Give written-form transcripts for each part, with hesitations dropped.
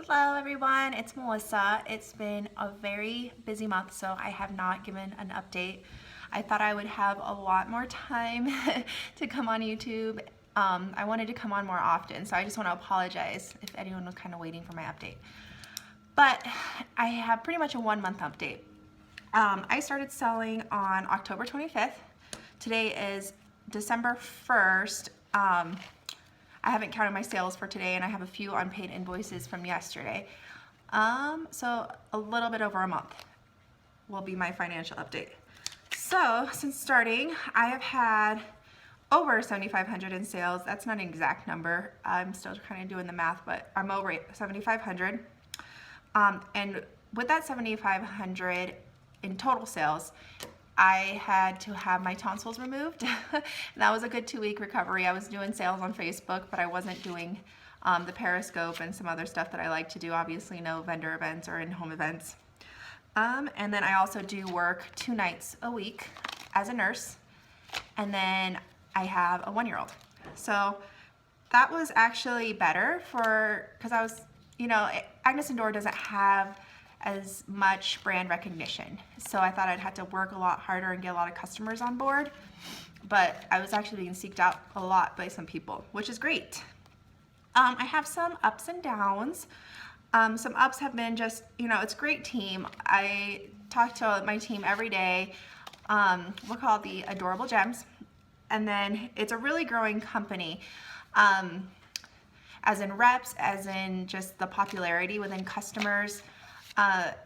Hello everyone, it's Melissa. It's been a very busy month, so I have not given an update. I thought I would have a lot more time to come on YouTube. I wanted to come on more often, so I just want to apologize if anyone was kind of waiting for my update. But I have pretty much a 1 month update. I started selling on October 25th. Today is December 1st. I haven't counted my sales for today, and I have a few unpaid invoices from yesterday. So a little bit over a month will be my financial update. So since starting, I have had over 7,500 in sales. That's not an exact number. I'm still kind of doing the math, but I'm over 7,500. And with that 7,500 in total sales, I had to have my tonsils removed. And that was a good 2-week recovery. I was doing sales on Facebook, but I wasn't doing the Periscope and some other stuff that I like to do. Obviously no vendor events or in-home events. And then I also do work 2 nights a week as a nurse. And then I have a 1-year-old. So that was actually better because I was, Agnes Dora doesn't have as much brand recognition. So I thought I'd have to work a lot harder and get a lot of customers on board. But I was actually being seeked out a lot by some people, which is great. I have some ups and downs. Some ups have been just, it's a great team. I talk to my team every day. We're called the Adorable Gems. And then it's a really growing company. As in reps, as in just the popularity within customers.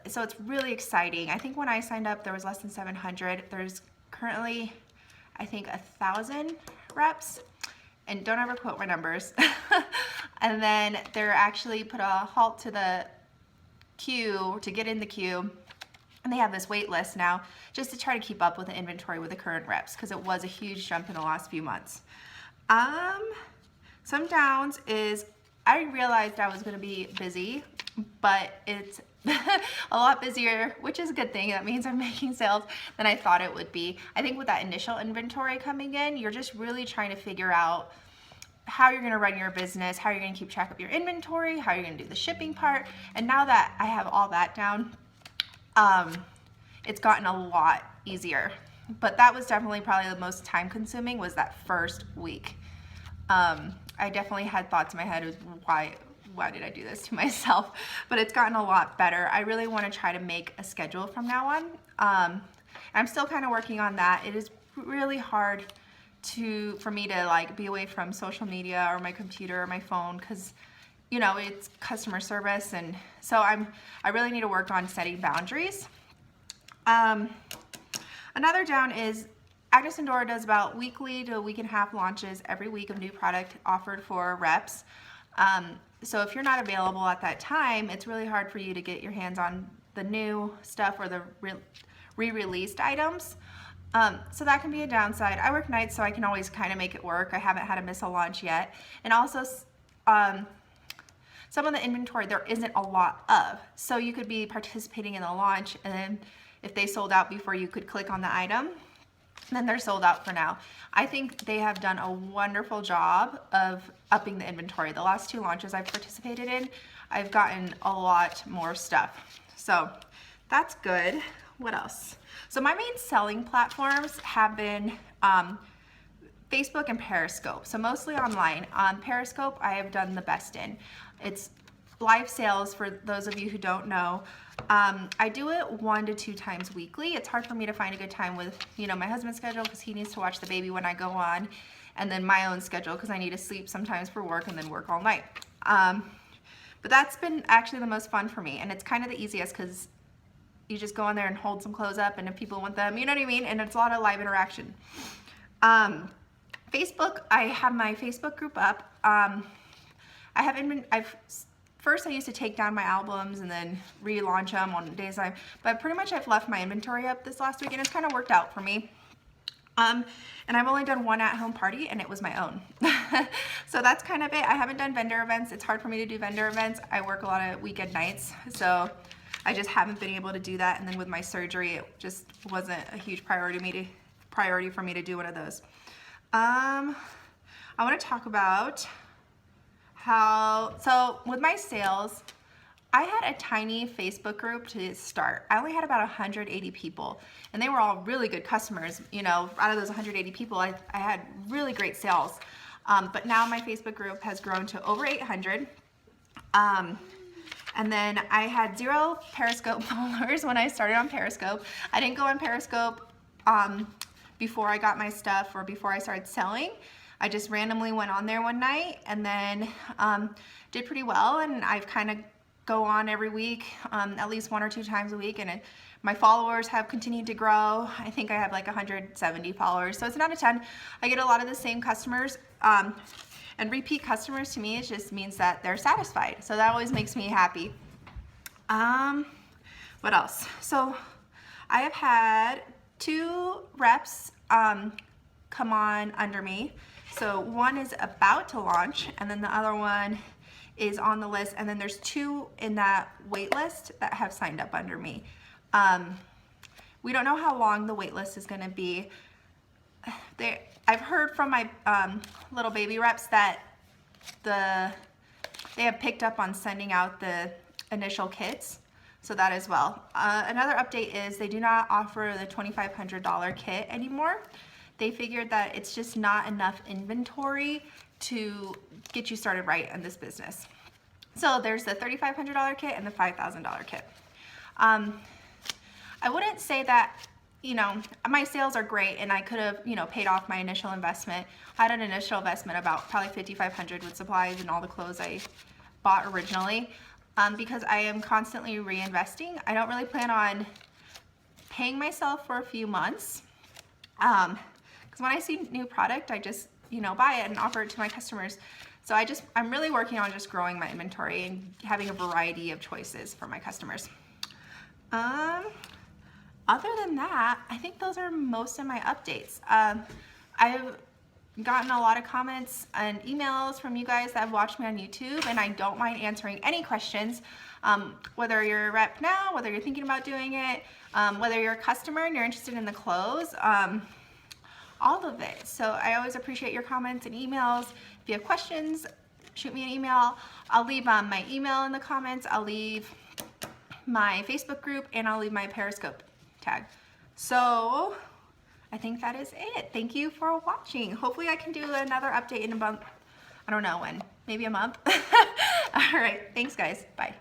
So it's really exciting. I think when I signed up, there was less than 700. There's currently, I think, 1,000 reps. And don't ever quote my numbers. And then they're actually put a halt to the queue, to get in the queue. And they have this wait list now just to try to keep up with the inventory with the current reps, because it was a huge jump in the last few months. Some downs is I realized I was going to be busy, but it's a lot busier, which is a good thing. That means I'm making sales than I thought it would be. I think with that initial inventory coming in, you're just really trying to figure out how you're going to run your business, how you're going to keep track of your inventory, how you're going to do the shipping part. And now that I have all that down, it's gotten a lot easier. But that was definitely probably the most time consuming, was that first week. I definitely had thoughts in my head of why did I do this to myself? But it's gotten a lot better. I really want to try to make a schedule from now on. I'm still kind of working on that. It is really hard for me to be away from social media or my computer or my phone, because it's customer service, and so I really need to work on setting boundaries. Another down is Agnes Dora does about weekly to a week and a half launches every week of new product offered for reps. So if you're not available at that time, it's really hard for you to get your hands on the new stuff or the re-released items. So that can be a downside. I work nights, so I can always kind of make it work. I haven't had to miss a launch yet. And also, some of the inventory there isn't a lot of. So you could be participating in the launch, and then if they sold out before you could click on the item, then they're sold out for now. I think they have done a wonderful job of upping the inventory. The last 2 launches I've participated in, I've gotten a lot more stuff. So that's good. What else? So my main selling platforms have been Facebook and Periscope. So mostly online. On Periscope, I have done the best in. It's live sales for those of you who don't know. I do it 1 to 2 times weekly. It's hard for me to find a good time with, my husband's schedule, because he needs to watch the baby when I go on, and then my own schedule because I need to sleep sometimes for work and then work all night. But that's been actually the most fun for me, and it's kind of the easiest because you just go on there and hold some clothes up, and if people want them, you know what I mean? And it's a lot of live interaction. Facebook, I have my Facebook group up. First, I used to take down my albums and then relaunch them on days but pretty much I've left my inventory up this last week, and it's kind of worked out for me. And I've only done 1 at-home party, and it was my own. So that's kind of it. I haven't done vendor events. It's hard for me to do vendor events. I work a lot of weekend nights, so I just haven't been able to do that. And then with my surgery, it just wasn't a huge priority for me to do one of those. I want to talk about so with my sales, I had a tiny Facebook group to start. I only had about 180 people, and they were all really good customers. You know, out of those 180 people, I had really great sales. But now my Facebook group has grown to over 800. And then I had 0 Periscope followers when I started on Periscope. I didn't go on Periscope before I got my stuff or before I started selling. I just randomly went on there one night and then did pretty well, and I've kind of go on every week, at least 1 or 2 times a week, and my followers have continued to grow. I think I have like 170 followers, so it's not a ton. I get a lot of the same customers, and repeat customers to me, it just means that they're satisfied, so that always makes me happy. What else? So I have had 2 reps come on under me. So one is about to launch, and then the other one is on the list, and then there's 2 in that wait list that have signed up under me. We don't know how long the wait list is going to be. I've heard from my little baby reps that they have picked up on sending out the initial kits, so that as well. Another update is they do not offer the $2,500 kit anymore. They figured that it's just not enough inventory to get you started right in this business. So there's the $3,500 kit and the $5,000 kit. I wouldn't say that, you know, my sales are great and I could have, you know, paid off my initial investment. I had an initial investment about probably $5,500 with supplies and all the clothes I bought originally, because I am constantly reinvesting. I don't really plan on paying myself for a few months. Because when I see new product, I just, you know, buy it and offer it to my customers. So I'm really working on just growing my inventory and having a variety of choices for my customers. Other than that, I think those are most of my updates. I've gotten a lot of comments and emails from you guys that have watched me on YouTube, and I don't mind answering any questions, whether you're a rep now, whether you're thinking about doing it, whether you're a customer and you're interested in the clothes. All of it. So I always appreciate your comments and emails. If you have questions, shoot me an email. I'll leave my email in the comments. I'll leave my Facebook group, and I'll leave my Periscope tag. So I think that is it. Thank you for watching. Hopefully I can do another update in a month. I don't know when. Maybe a month. All right. Thanks, guys. Bye.